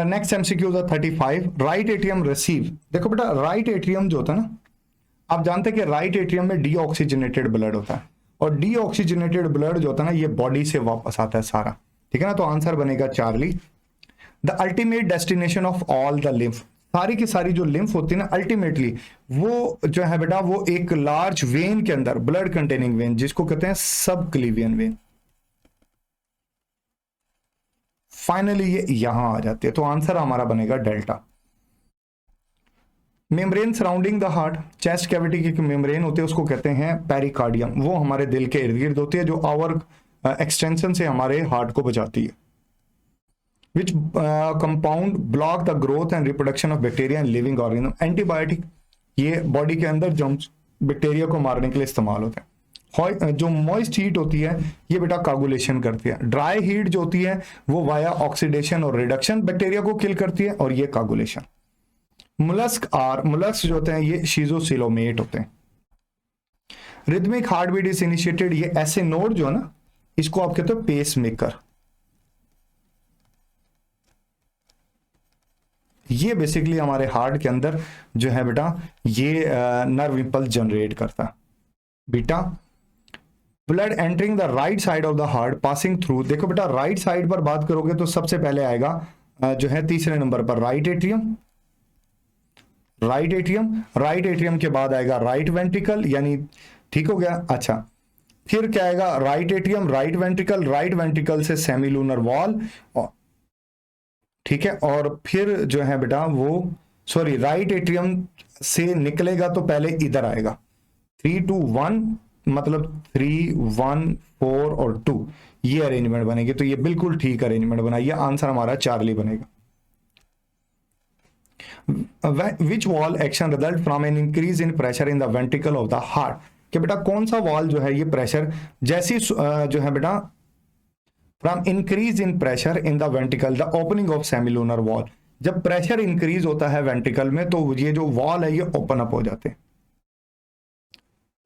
Next MCQ था 35, right atrium receive. देखो बेटा राइट एट्रियम जो होता है ना, आप जानते हैं कि राइट एट्रियम में डीऑक्सीजनेटेड ब्लड होता है, और डीऑक्सीजनेटेड ब्लड जो होता है ना ये बॉडी से वापस आता है सारा, ठीक है ना। तो आंसर बनेगा Charlie. The ultimate destination of all the lymph, सारी की सारी जो लिम्फ होती है ना अल्टीमेटली वो जो है बेटा वो एक लार्ज वेन के अंदर, ब्लड कंटेनिंग वेन जिसको कहते हैं सब क्लीवियन वेन, फाइनली ये यहां आ जाती है। तो आंसर हमारा बनेगा delta. Membrane surrounding the heart, chest cavity की मेम्ब्रेन होती है उसको कहते हैं पेरिकार्डियम, वो हमारे दिल के इर्द गिर्द होती है जो आवर एक्सटेंशन से हमारे हार्ट को बचाती है। Which compound block the growth and reproduction of bacteria and living organism, antibiotic ये बॉडी के अंदर जम्स बैक्टीरिया को मारने के लिए इस्तेमाल होते हैं। जो मॉइस्ट हीट होती है ये बेटा कागुलेशन करती है, ड्राई हीट जो होती है वो वाया ऑक्सीडेशन और रिडक्शन बैक्टीरिया को किल करती है, और ये कागुलेशन। मुलस्क जो होते हैं ये शीजोसिलोमेट होते हैं। Rhythmic heartbeat is initiated, ये ऐसे नोड जो है ना इसको आप कहते हो पेस मेकर। ये बेसिकली हमारे हार्ट के अंदर जो है बेटा ये नर्व इंपल्स जनरेट करता है। Beta blood entering the right side of the heart passing through, देखो बेटा राइट साइड पर बात करोगे तो सबसे पहले आएगा जो है तीसरे नंबर पर राइट एट्रियम, राइट एट्रियम के बाद आएगा राइट वेंट्रिकल, यानी ठीक हो गया। अच्छा फिर क्या आएगा, राइट एट्रियम, राइट वेंट्रिकल से सेमीलूनर वॉल, ठीक है। और फिर जो है बेटा वो सॉरी राइट एट्रियम से निकलेगा तो पहले इधर आएगा 3 2 1, मतलब 3 1 4 और 2, ये अरेंजमेंट बनेगी। तो ये बिल्कुल ठीक अरेंजमेंट बना, ये आंसर हमारा चार्ली बनेगा। Which valve action result from an increase in pressure in the ventricle of the heart, कि बेटा कौन सा वॉल जो है ये प्रेशर जैसी जो है बेटा from increase in pressure in the ventricle the opening of semilunar valve, जब प्रेशर इंक्रीज होता है वेंट्रिकल में तो ये जो वॉल है ये ओपन अप हो जाते हैं।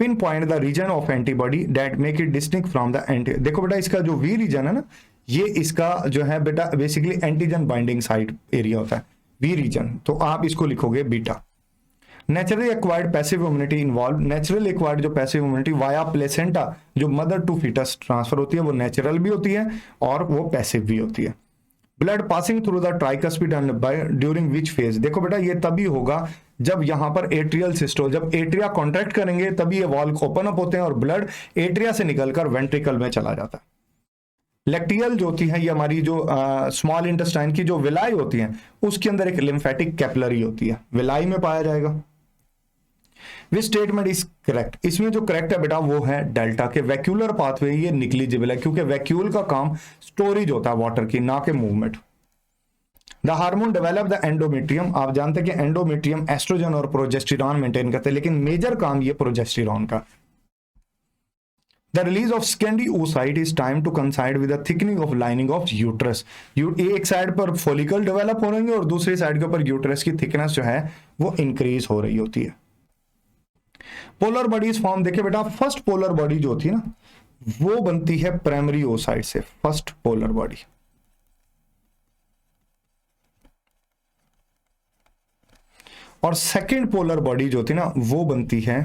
Pinpoint the region of antibody that make it distinct from the anti, देखो बेटा इसका जो वी रीजन है ना ये इसका जो है बेटा basically antigen binding site area होता है वी रीजन, तो आप इसको लिखोगे beta. Naturally acquired passive immunity involve, natural acquired जो पैसिव इम्यूनिटी वाया प्लेसेंटा जो मदर टू फीटस ट्रांसफर होती है वो नेचुरल भी होती है और वो पैसिव भी होती है। Blood passing through the tricuspid and during which phase, देखो बेटा ये तभी होगा जब यहां पर एट्रियल सिस्टोल, जब एट्रिया कॉन्ट्रैक्ट करेंगे तभी ये वॉल ओपन अप होते हैं और ब्लड एट्रिया से निकलकर वेंट्रिकल में चला जाता है। लैक्टियल जो होती है ये हमारी जो स्मॉल इंटेस्टाइन की जो विलाई होती है उसके अंदर एक लिम्फेटिक कैपिलरी होती है, विलाई में पाया जाएगा। विच स्टेटमेंट इज करेक्ट, इसमें जो करेक्ट है बेटा वो है डेल्टा के वैक्यूलर पाथवे ये निग्लिजिबल है, क्योंकि वैक्यूल का काम स्टोरेज होता है वाटर की, ना के movement. The hormone develop the endometrium, आप जानते हैं कि एंडोमेट्रियम एस्ट्रोजन और प्रोजेस्टेरॉन मेंटेन करते हैं, लेकिन मेजर काम ये प्रोजेस्टेरॉन का। The release of secondary oocyte is time to coincide with the thickening of lining of uterus. एक साइड पर फॉलिकल डेवलप हो रही है और दूसरी साइड के ऊपर यूट्रस की थिकनेस जो है वो इंक्रीज हो रही होती है। पोलर बॉडीज फॉर्म, देखिए बेटा फर्स्ट पोलर बॉडी जो होती है ना वो बनती है प्राइमरी oocyte से, फर्स्ट पोलर बॉडी। और सेकेंड पोलर बॉडी जो होती है ना वो बनती है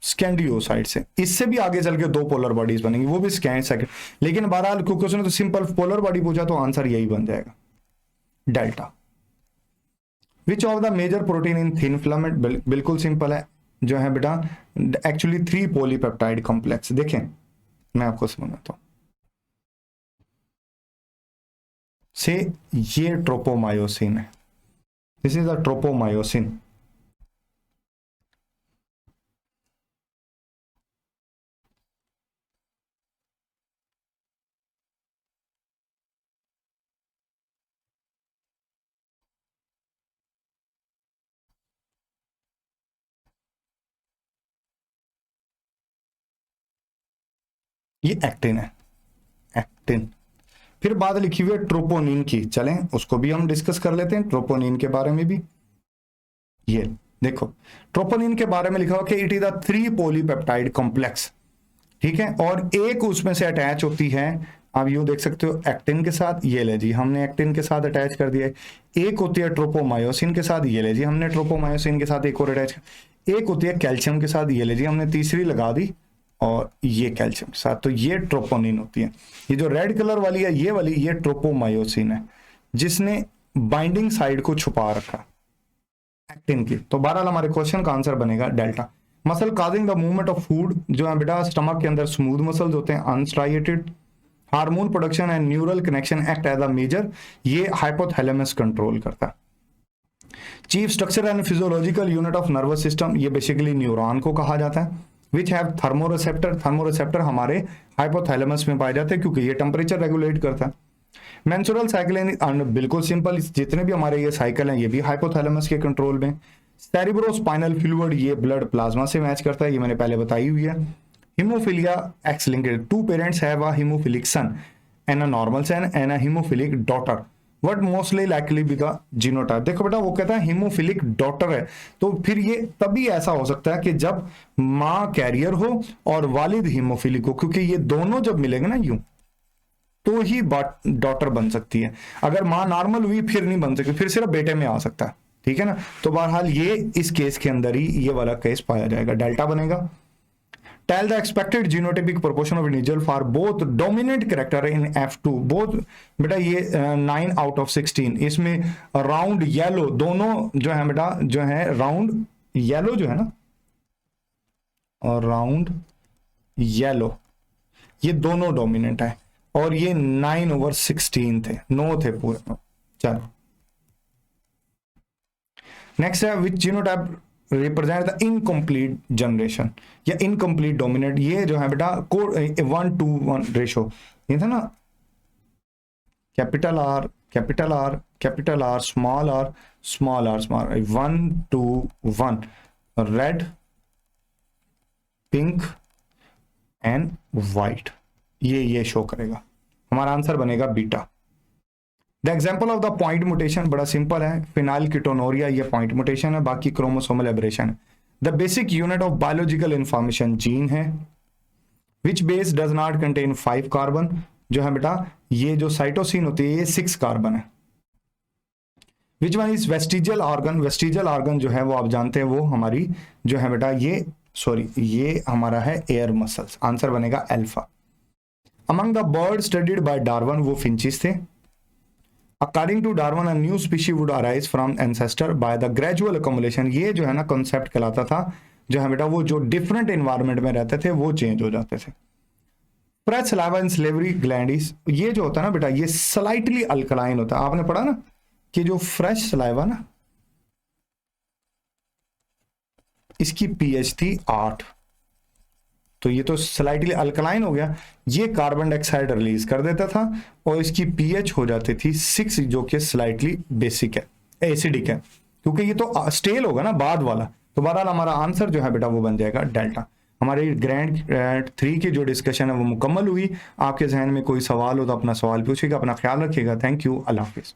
सेकेंडरी oocyte से। इससे भी आगे चल के 2 पोलर बॉडीज बनेंगी वो भी सेकेंड, लेकिन बहरहाल क्योंकि उसने तो सिंपल पोलर बॉडी पूछा तो आंसर यही बन जाएगा delta. Which of the major protein in thin filament, बिल्कुल सिंपल है जो है बेटा एक्चुअली 3 पॉलीपेप्टाइड कॉम्प्लेक्स। देखें मैं आपको समझाता हूं, से ये ट्रोपोमायोसिन है, दिस इज अ ट्रोपोमायोसिन। ये एक्टिन है, एक्टिन। फिर बात लिखी हुई है ट्रोपोनिन की, चलें उसको भी हम डिस्कस कर लेते हैं ट्रोपोनिन के बारे में भी। ये देखो ट्रोपोनिन के बारे में लिखा हुआ कि it is the 3 polypeptide complex, ठीक है, और एक उसमें से अटैच होती है आप यूँ देख सकते हो एक्टिन के साथ, ये ले जी हमने एक्टिन के साथ अटैच कर दिया है। एक होती है ट्रोपोमायोसिन के साथ, ये ले जी हमने ट्रोपोमायोसिन के साथ एक और अटैच कर। एक होती है कैल्शियम के साथ, ये ले जी हमने तीसरी लगा दी, और ये कैल्शियम के साथ, तो ये ट्रोपोनिन होती है। ये जो रेड कलर वाली है ये वाली, ये ट्रोपोमायोसिन है जिसने बाइंडिंग साइड को छुपा रखा एक्टिन की। तो बहरहाल हमारे क्वेश्चन का आंसर बनेगा delta. Muscle causing the movement of food, जो है बेटा स्टमक के अंदर स्मूथ मसल्स होते हैं unstriated. Hormone production and neural connection act as a major, ये हाइपोथैलेमस कंट्रोल करता है। Chief structure and physiological unit of nervous system, ये बेसिकली न्यूरॉन को कहा जाता है। विच हैव थर्मोरिसेप्टर, थर्मोरिसेप्टर हमारे हाइपोथैलेमस में पाए जाते हैं क्योंकि ये टेम्परेचर रेगुलेट करता है। मेंस्ट्रुअल साइकिल बिल्कुल सिंपल, जितने भी हमारे ये साइकिल हैं ये भी हाइपोथैलेमस के कंट्रोल में। सेरिब्रोस्पाइनल फ्लूइड, ये ब्लड प्लाज्मा से मैच करता है, ये मैंने पहले बताई हुई है। Haemophilia X linked, two parents have a haemophilic son and a normal son and a haemophilic daughter, what mostly likely be the genotype. देखो बेटा वो कहता है हीमोफिलिक डॉटर है, तो फिर ये तभी ऐसा हो सकता है कि जब माँ कैरियर हो और वालिद हीमोफिलिक हो, क्योंकि ये दोनों जब मिलेंगे ना यूं तो ही डॉटर बन सकती है। अगर माँ नॉर्मल हुई फिर नहीं बन सकती, फिर सिर्फ बेटे में आ सकता है, ठीक है ना। तो बहरहाल ये इस केस के अंदर ही ये वाला केस पाया जाएगा, डेल्टा बनेगा। Tell the expected genotypic proportion of individual for both dominant character in F2, both बेटा ये 9 आउट ऑफ 16, इसमें राउंड येलो दोनों जो है बेटा, जो है राउंड येलो जो है ना, और राउंड येलो ये दोनों डोमिनेंट है, और ये 9/16 थे, 9 थे पूरे। चलो नेक्स्ट है which genotype represent the incomplete generation या इनकम्प्लीट डोमिनेंट, ये जो है बेटा कोड 1:1 रेशो, ये था ना capital R capital R capital R small R small R small, 1:1 red pink and white, ये शो करेगा। हमारा आंसर बनेगा beta. The example of the point mutation बड़ा सिंपल है, फिनाइल कीटोनोरिया ये पॉइंट म्यूटेशन है, बाकी क्रोमोसोमल एब्रेशन है। The basic unit of biological information gene है। Which base does not contain 5 carbon, जो है बेटा ये जो साइटोसिन होती है ये 6 कार्बन है। Which one is vestigial organ, vestigial organ जो है वो आप जानते हैं वो हमारी जो है बेटा ये हमारा है एयर मसल्स, आंसर बनेगा alpha. Among the bird studied by Darwin, वो फिंचिस थे। According to Darwin, a new species would arise from ancestor by the gradual accumulation, ये जो है ना कॉन्सेप्ट कहलाता था, जो है बेटा वो जो डिफरेंट एनवायरनमेंट में रहते थे वो चेंज हो जाते थे। फ्रेश सलाइवा इन सलेवरी ग्लैंडिस, ये जो होता है ना बेटा ये स्लाइटली अल्कलाइन होता है। आपने पढ़ा ना कि जो फ्रेश सलाइवा ना इसकी pH थी 8, तो ये तो स्लाइटली अल्कलाइन हो गया, ये कार्बन डाइऑक्साइड रिलीज कर देता था, और इसकी pH हो जाती थी 6, जो कि स्लाइटली बेसिक है, एसिडिक है, क्योंकि ये तो स्टेल होगा ना बाद वाला। तो बहरहाल हमारा आंसर जो है बेटा वो बन जाएगा डेल्टा। हमारे ग्रैंड 3 की जो डिस्कशन है वो मुकम्मल हुई। आपके जहन में कोई सवाल हो तो अपना सवाल पूछिएगा। अपना ख्याल रखिएगा। थैंक यू, अल्लाह हाफिज़।